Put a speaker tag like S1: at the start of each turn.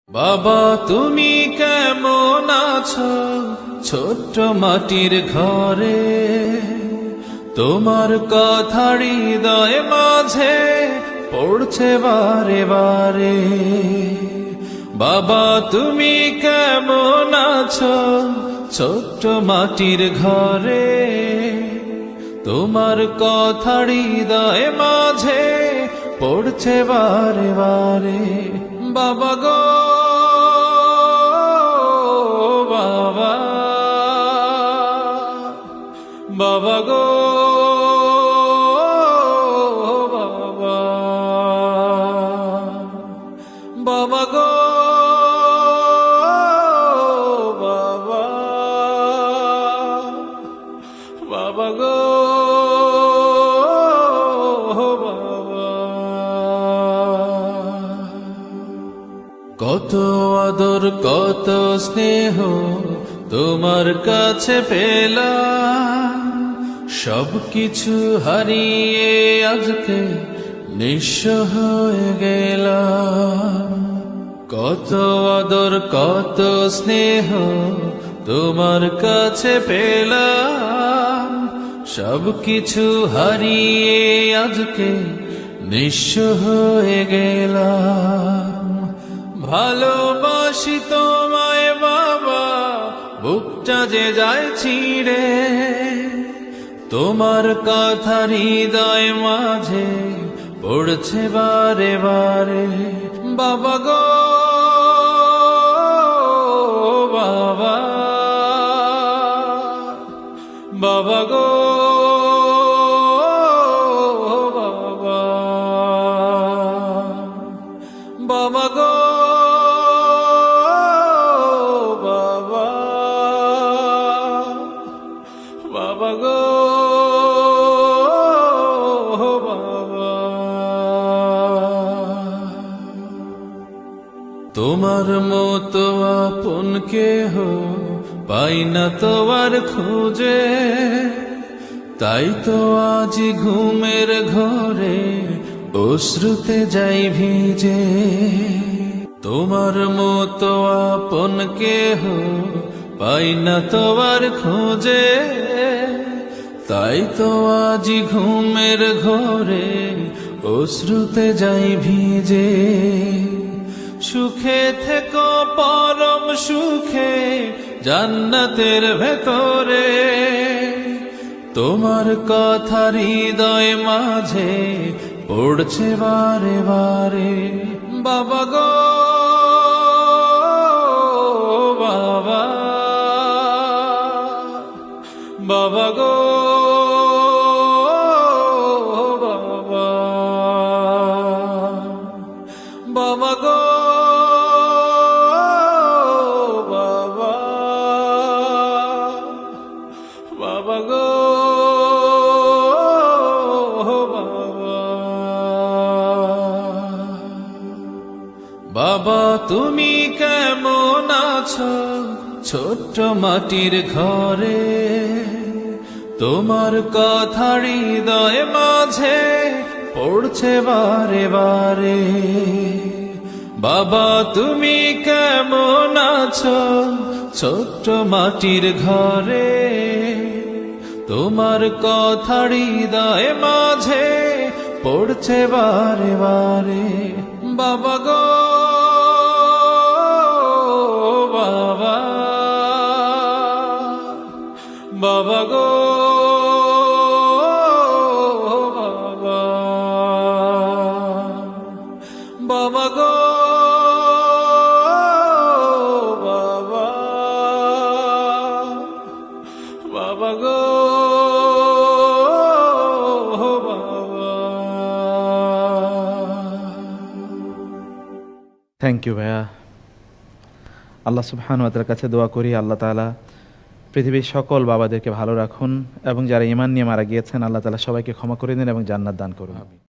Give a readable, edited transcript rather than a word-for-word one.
S1: বাবা তুমি কেমন আছো ছোট্ট মাটির ঘরে, তোমার কথা হৃদয় মাঝে পড়ছে বারে বারে। বাবা তুমি কেমন আছো ছোট্ট মাটির ঘরে, তোমার কথা হৃদয় মাঝে পড়ছে বারে বারে। বাবা গো বাবা, বাবা গো বাবা, বাবা গো বাবা, বাবা গো বাবা। কত আদর কত স্নেহ তোমার কাছে পেলাম, সবকিছু হারিয়ে আজকে নিঃস্ব হয়ে গেলাম। কত আদর কত স্নেহ তোমার কাছে পেলাম, সবকিছু হারিয়ে আজকে নিঃস্ব হয়ে গেলাম। ভালোবাসি তোমায় বাবা, বুকটা যে যায় ছিঁড়ে, তোমার কথা হৃদয় মাঝে পড়ছে বারে বারে। বাবা গো বাবা, বাবা গো বাবা, বাবা গো বাবা, বাবা গো বাবা। তোমার মতো আপন কেহ পাই না তোমার খোঁজে, তাই তো আজ ঘুমের ঘরে অশ্রুতে যাই ভিজে। তোমার মতো আপন কেহ পাই না তোমার খোঁজে, তাই তো আজ ঘুমের ঘরে অশ্রুতে যাই ভিজে। সুখে থেকো পরম সুখে জান্নাতের ভেতরে, তোমার কথা হৃদয় মাঝে পড়ছে বারে বারে। বাবা গো বাবা, বাবা গো বাবা, বাবা গো বাবা, বাবা গো বাবা। বাবা তুমি কেমন আছো ছোট্ট মাটির ঘরে, তোমার কথা হৃদয় মাঝে পড়ছে বারে বারে। বাবা তুমি কেমন আছো ছোট্ট মাটির ঘরে, তোমার কথা হৃদয় মাঝে পড়ছে বারে বারে। বাবা গো বাবা, বাবা গো বাবা, বাবা গো বাবা, বাবা গো বাবা।
S2: থ্যাংক ইউ ভাইয়া। আল্লাহ সুবহানাহু ওয়া তাআলার কাছে দোয়া করি আল্লাহ তাআলা পৃথিবীর সকল বাবাদেরকে ভালো রাখুন এবং যারা ঈমান নিয়ে মারা গিয়েছেন আল্লাহ তাআলা সবাইকে ক্ষমা করে দিন এবং জান্নাত দান করুন।